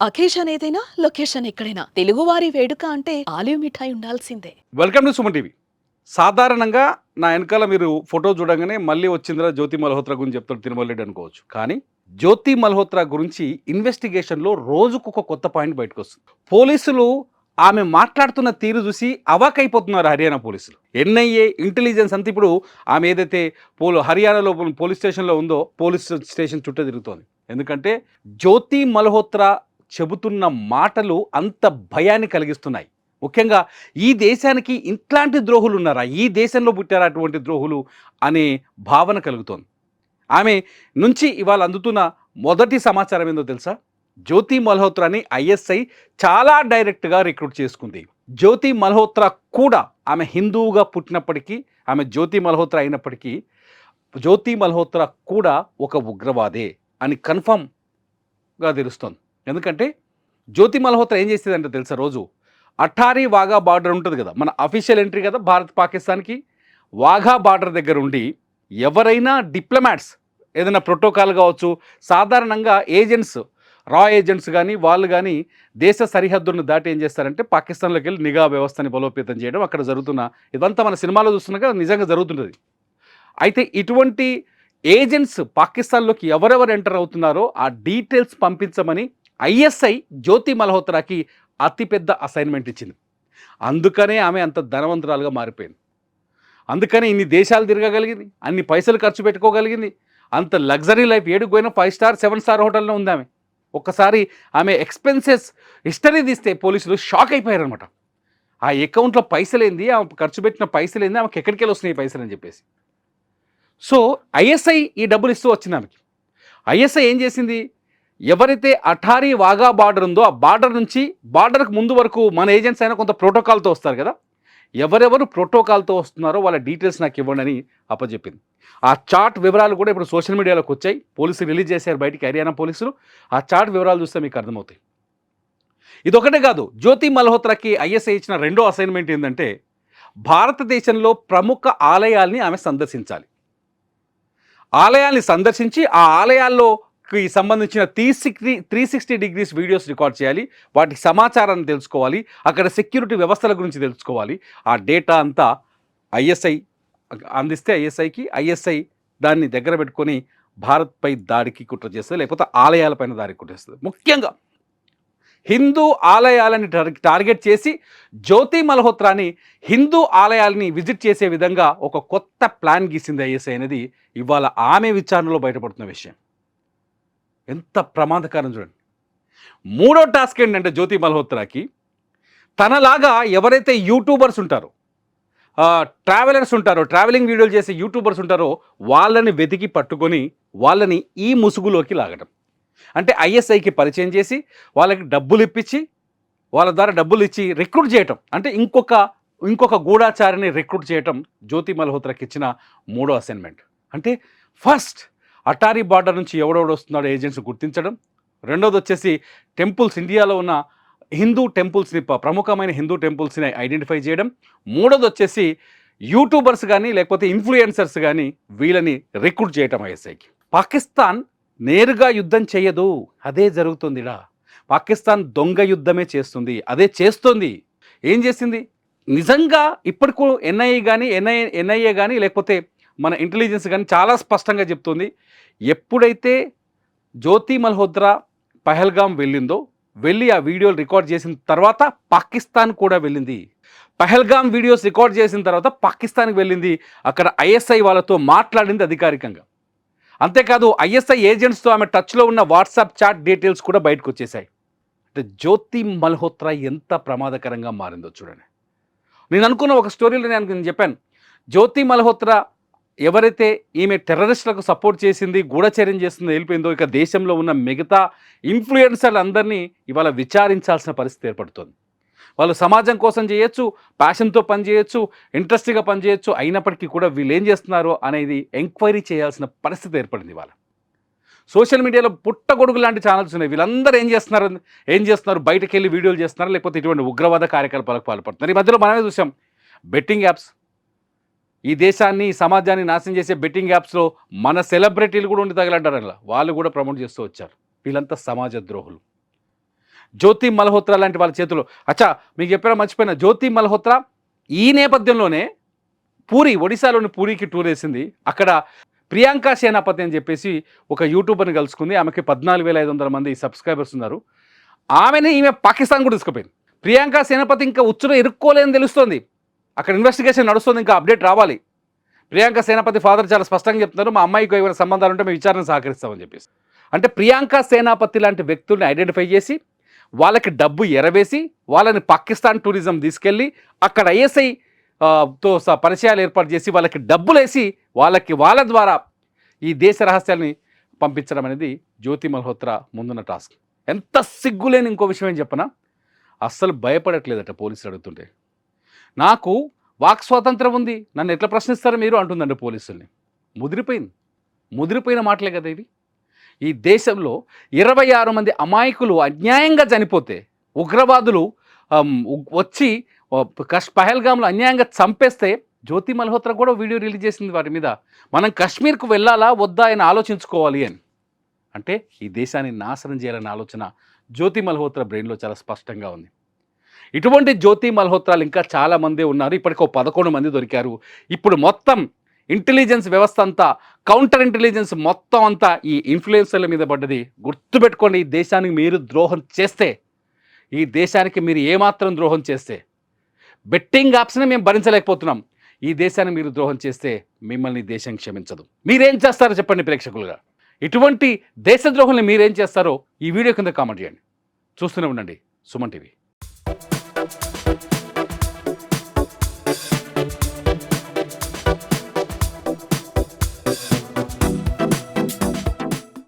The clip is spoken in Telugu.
అకేషన్ ఏదైనా లొకేషన్ ఎక్కడైనా తెలుగువారి వేడుక అంటే ఆలివ్ మిఠాయి ఉండాల్సిందే. Welcome to Suman TV. సాధారణంగా నా వెనకాల మీరు ఫోటో చూడంగానే మళ్ళీ వచ్చిందిరా జ్యోతి మల్హోత్రా గురించి చెప్తాడు తిరుమల రెడ్డి అనుకోవచ్చు. కానీ జ్యోతి మల్హోత్రా గురించి ఇన్వెస్టిగేషన్‌లో రోజుకొక కొత్త పాయింట్ బయటకొస్తుంది. పోలీసులు ఆమె మాట్లాడుతున్న తీరు చూసి అవాక్కైపోతున్నారు హర్యానా పోలీసులు. ఎన్ఐఏ, ఇంటెలిజెన్స్ అంతా ఇప్పుడు ఆమె ఏదైతే హర్యానాలో పోలీస్ స్టేషన్‌లో ఉందో పోలీస్ స్టేషన్ చుట్టూ తిరుగుతోంది. ఎందుకంటే జ్యోతి మల్హోత్రా చెబుతున్న మాటలు అంత భయాన్ని కలిగిస్తున్నాయి. ముఖ్యంగా ఈ దేశానికి ఇట్లాంటి ద్రోహులు ఉన్నారా, ఈ దేశంలో పుట్టారా అటువంటి ద్రోహులు అనే భావన కలుగుతోంది. ఆమె నుంచి ఇవాళ అందుతున్న మొదటి సమాచారం ఏందో తెలుసా? జ్యోతి మల్హోత్రాని ఐఎస్ఐ చాలా డైరెక్ట్గా రిక్రూట్ చేసుకుంది. జ్యోతి మల్హోత్రా కూడా ఆమె హిందువుగా పుట్టినప్పటికీ, ఆమె జ్యోతి మల్హోత్రా అయినప్పటికీ, జ్యోతి మల్హోత్రా కూడా ఒక ఉగ్రవాదే అని కన్ఫర్మ్గా తెలుస్తోంది. ఎందుకంటే జ్యోతి మల్హోత్రా ఏం చేసేదంటే తెలుసా? రోజు అఠారీ వాఘా బార్డర్ ఉంటుంది కదా, మన అఫీషియల్ ఎంట్రీ కదా భారత్ పాకిస్తాన్కి. వాఘా బార్డర్ దగ్గర ఉండి ఎవరైనా డిప్లొమాట్స్ ఏదైనా ప్రోటోకాల్ కావచ్చు, సాధారణంగా ఏజెంట్స్, రా ఏజెంట్స్ కానీ వాళ్ళు కానీ దేశ సరిహద్దులను దాటి ఏం చేస్తారంటే పాకిస్తాన్లోకి వెళ్ళి నిఘా వ్యవస్థని బలోపేతం చేయడం అక్కడ జరుగుతున్న ఇదంతా మన సినిమాలో చూస్తున్నాక నిజంగా జరుగుతుంటుంది. అయితే ఇటువంటి ఏజెంట్స్ పాకిస్తాన్లోకి ఎవరెవరు ఎంటర్ అవుతున్నారో ఆ డీటెయిల్స్ పంపించమని ఐఎస్ఐ జ్యోతి మల్హోత్రాకి అతిపెద్ద అసైన్మెంట్ ఇచ్చింది. అందుకనే ఆమె అంత ధనవంతురాలుగా మారిపోయింది. అందుకనే ఇన్ని దేశాలు తిరగగలిగింది, అన్ని పైసలు ఖర్చు పెట్టుకోగలిగింది. అంత లగ్జరీ లైఫ్ ఏడుకు పోయినా 5 స్టార్ 7 స్టార్ హోటల్లో ఉంది ఆమె. ఒక్కసారి ఆమె ఎక్స్పెన్సెస్ హిస్టరీ తీస్తే పోలీసులు షాక్ అయిపోయారనమాట. ఆ అకౌంట్లో పైసలేంది, ఆమె ఖర్చు పెట్టిన పైసలేంది, ఆమెకి ఎక్కడికి వెళ్ళి వస్తున్నాయి పైసలు అని చెప్పేసి. సో ఐఎస్ఐ ఈ డబ్బులు ఇస్తూ వచ్చింది ఆమెకి. ఐఎస్ఐ ఏం చేసింది? ఎవరైతే అఠారీ వాఘా బార్డర్ ఉందో ఆ బార్డర్ నుంచి బార్డర్కి ముందు వరకు మన ఏజెంట్స్ అయినా కొంత ప్రోటోకాల్తో వస్తారు కదా, ఎవరెవరు ప్రోటోకాల్తో వస్తున్నారో వాళ్ళ డీటెయిల్స్ నాకు ఇవ్వండి అని అప్పచెప్పింది. ఆ చార్ట్ వివరాలు కూడా ఇప్పుడు సోషల్ మీడియాలోకి వచ్చాయి. పోలీసులు రిలీజ్ చేశారు బయటికి, హర్యానా పోలీసులు. ఆ చార్ట్ వివరాలు చూస్తే మీకు అర్థమవుతాయి. ఇదొకటే కాదు, జ్యోతి మల్హోత్రాకి ఐఎస్ఐ ఇచ్చిన రెండో అసైన్మెంట్ ఏంటంటే భారతదేశంలో ప్రముఖ ఆలయాల్ని ఆమె సందర్శించాలి. ఆలయాల్ని సందర్శించి ఆ ఆలయాల్లోకి సంబంధించిన 360 డిగ్రీస్ వీడియోస్ రికార్డ్ చేయాలి. వాటి సమాచారాన్ని తెలుసుకోవాలి, అక్కడ సెక్యూరిటీ వ్యవస్థల గురించి తెలుసుకోవాలి. ఆ డేటా అంతా ఐఎస్ఐ అందిస్తే ఐఎస్ఐ దాన్ని దగ్గర పెట్టుకొని భారత్పై దాడికి కుట్ర చేస్తుంది, లేకపోతే ఆలయాలపైన దాడికి కుట్ర చేస్తుంది. ముఖ్యంగా హిందూ ఆలయాలని టార్గెట్ చేసి జ్యోతి మల్హోత్రాని హిందూ ఆలయాలని విజిట్ చేసే విధంగా ఒక కొత్త ప్లాన్ గీసింది ఐఎస్ఐ అనేది ఇవాళ ఆమె విచారణలో బయటపడుతున్న విషయం. ఎంత ప్రమాదకరం చూడండి. మూడో టాస్క్ ఏంటంటే జ్యోతి మల్హోత్రాకి తనలాగా ఎవరైతే యూట్యూబర్స్ ఉంటారో, ట్రావెలర్స్ ఉంటారో, ట్రావెలింగ్ వీడియోలు చేసే యూట్యూబర్స్ ఉంటారో వాళ్ళని వెతికి పట్టుకొని వాళ్ళని ఈ ముసుగులోకి లాగడం. అంటే ఐఎస్ఐకి పరిచయం చేసి వాళ్ళకి డబ్బులు ఇప్పించి వాళ్ళ ద్వారా డబ్బులు ఇచ్చి రిక్రూట్ చేయటం. అంటే ఇంకొక గూఢాచారిని రిక్రూట్ చేయటం జ్యోతి మల్హోత్రాకి ఇచ్చిన మూడో అసైన్మెంట్. అంటే ఫస్ట్ అటారీ బార్డర్ నుంచి ఎవడెవడు వస్తున్నాడో ఏజెంట్స్ గుర్తించడం. రెండోది వచ్చేసి టెంపుల్స్, ఇండియాలో ఉన్న హిందూ టెంపుల్స్ని, ప్రముఖమైన హిందూ టెంపుల్స్ని ఐడెంటిఫై చేయడం. మూడోది వచ్చేసి యూట్యూబర్స్ కానీ లేకపోతే ఇన్ఫ్లుయెన్సర్స్ కానీ వీళ్ళని రిక్రూట్ చేయటం ఐఎస్ఐకి. పాకిస్తాన్ నేరుగా యుద్ధం చేయదు, అదే జరుగుతుందిరా. పాకిస్తాన్ దొంగ యుద్ధమే చేస్తుంది, అదే చేస్తుంది. ఏం చేసింది? నిజంగా ఇప్పటికూ ఎన్ఐఏ కానీ లేకపోతే మన ఇంటెలిజెన్స్ కానీ చాలా స్పష్టంగా చెప్తుంది. ఎప్పుడైతే జ్యోతి మల్హోత్రా పహల్గాం వెళ్ళి ఆ వీడియోలు రికార్డ్ చేసిన తర్వాత పాకిస్తాన్ కూడా వెళ్ళింది. పహల్గాం వీడియోస్ రికార్డ్ చేసిన తర్వాత పాకిస్తాన్కి వెళ్ళింది. అక్కడ ఐఎస్ఐ వాళ్ళతో మాట్లాడింది అధికారికంగా. అంతేకాదు ఐఎస్ఐ ఏజెంట్స్తో ఆమె టచ్లో ఉన్న వాట్సాప్ చాట్ డీటెయిల్స్ కూడా బయటకు వచ్చేసాయి. అంటే జ్యోతి మల్హోత్రా ఎంత ప్రమాదకరంగా మారిందో చూడండి. నేను అనుకున్న ఒక స్టోరీలో నేను చెప్పాను, జ్యోతి మల్హోత్రా ఎవరైతే ఈమె టెర్రరిస్టులకు సపోర్ట్ చేసింది, గూఢచర్యం చేసిందో వెళ్ళిపోయిందో, ఇక దేశంలో ఉన్న మిగతా ఇన్ఫ్లుయెన్సర్లు అందరినీ ఇవాళ విచారించాల్సిన పరిస్థితి ఏర్పడుతుంది. వాళ్ళు సమాజం కోసం చేయొచ్చు, ప్యాషన్తో పనిచేయచ్చు, ఇంట్రెస్ట్గా పనిచేయచ్చు, అయినప్పటికీ కూడా వీళ్ళు ఏం చేస్తున్నారో అనేది ఎంక్వైరీ చేయాల్సిన పరిస్థితి ఏర్పడింది. వాళ్ళ సోషల్ మీడియాలో పుట్టగొడుగు లాంటి ఛానల్స్ ఉన్నాయి. వీళ్ళందరూ ఏం చేస్తున్నారు బయటకు వెళ్ళి వీడియోలు చేస్తున్నారు, లేకపోతే ఇటువంటి ఉగ్రవాద కార్యకలాపాలకు పాల్పడుతున్నారు. ఈ మధ్యలో మనమే చూసాం బెట్టింగ్ యాప్స్. ఈ దేశాన్ని, సమాజాన్ని నాశనం చేసే బెట్టింగ్ యాప్స్లో మన సెలబ్రిటీలు కూడా ఉండి తగలంటారు. అలా వాళ్ళు కూడా ప్రమోట్ చేస్తూ వచ్చారు. వీళ్ళంతా సమాజ ద్రోహులు. జ్యోతి మల్హోత్రా లాంటి వాళ్ళ చేతిలో. అచ్చా, మీకు చెప్పారా మర్చిపోయిన, జ్యోతి మల్హోత్రా ఈ నేపథ్యంలోనే పూరి, ఒడిశాలోని పూరికి టూర్ వేసింది. అక్కడ ప్రియాంక సేనాపతి అని చెప్పేసి ఒక యూట్యూబర్ని కలుసుకుంది. ఆమెకి 14,500 మంది సబ్స్క్రైబర్స్ ఉన్నారు. ఈమె పాకిస్తాన్ కూడా తీసుకుపోయింది. ప్రియాంక సేనాపతి ఇంకా ఉచ్చులో ఇరుక్కోలేదని తెలుస్తోంది. అక్కడ ఇన్వెస్టిగేషన్ నడుస్తుంది, ఇంకా అప్డేట్ రావాలి. ప్రియాంక సేనాపతి ఫాదర్ చాలా స్పష్టంగా చెప్తున్నారు, మా అమ్మాయికి ఏమైనా సంబంధాలు ఉంటే మేము విచారణ సహకరిస్తామని చెప్పేసి. అంటే ప్రియాంక సేనాపతి లాంటి వ్యక్తుల్ని ఐడెంటిఫై చేసి వాళ్ళకి డబ్బు ఎరవేసి వాళ్ళని పాకిస్తాన్ టూరిజం తీసుకెళ్ళి అక్కడ ఐఎస్ఐ తో పరిచయాలు ఏర్పాటు చేసి వాళ్ళకి డబ్బులేసి వాళ్ళ ద్వారా ఈ దేశ రహస్యాల్ని పంపించడం అనేది జ్యోతి మల్హోత్రా ముందున్న టాస్క్. ఎంత సిగ్గులేని ఇంకో విషయం ఏం చెప్పనా, అస్సలు భయపడట్లేదట పోలీసులు అడుగుతుంటే. నాకు వాక్ స్వాతంత్రం ఉంది, నన్ను ఎట్లా ప్రశ్నిస్తారు మీరు అంటుందండి పోలీసుల్ని. ముదిరిపోయిన మాటలే కదా ఇవి. ఈ దేశంలో 26 మంది అమాయకులు అన్యాయంగా చనిపోతే, ఉగ్రవాదులు వచ్చి పహల్గామ్లో అన్యాయంగా చంపేస్తే జ్యోతి మల్హోత్రా కూడా వీడియో రిలీజ్ చేసింది వాటి మీద. మనం కాశ్మీర్కు వెళ్ళాలా వద్దా అని ఆలోచించుకోవాలి అని. అంటే ఈ దేశాన్ని నాశనం చేయాలనే ఆలోచన జ్యోతి మల్హోత్రా బ్రెయిన్లో చాలా స్పష్టంగా ఉంది. ఇటువంటి జ్యోతి మల్హోత్రాలు ఇంకా చాలామంది ఉన్నారు. ఇప్పటికో 11 మంది దొరికారు. ఇప్పుడు మొత్తం ఇంటెలిజెన్స్ వ్యవస్థ అంతా, కౌంటర్ ఇంటెలిజెన్స్ మొత్తం అంతా ఈ ఇన్ఫ్లుయెన్సర్ల మీద పడ్డది. గుర్తుపెట్టుకోండి, ఈ దేశానికి మీరు ద్రోహం చేస్తే, ఈ దేశానికి మీరు ఏమాత్రం ద్రోహం చేస్తే, బెట్టింగ్ యాప్స్ని మేము భరించలేకపోతున్నాం, ఈ దేశాన్ని మీరు ద్రోహం చేస్తే మిమ్మల్ని దేశం క్షమించదు. మీరేం చేస్తారో చెప్పండి ప్రేక్షకులుగా. ఇటువంటి దేశద్రోహుల్ని మీరేం చేస్తారో ఈ వీడియో కింద కామెంట్ చేయండి. చూస్తూనే ఉండండి సుమన్ టీవీ.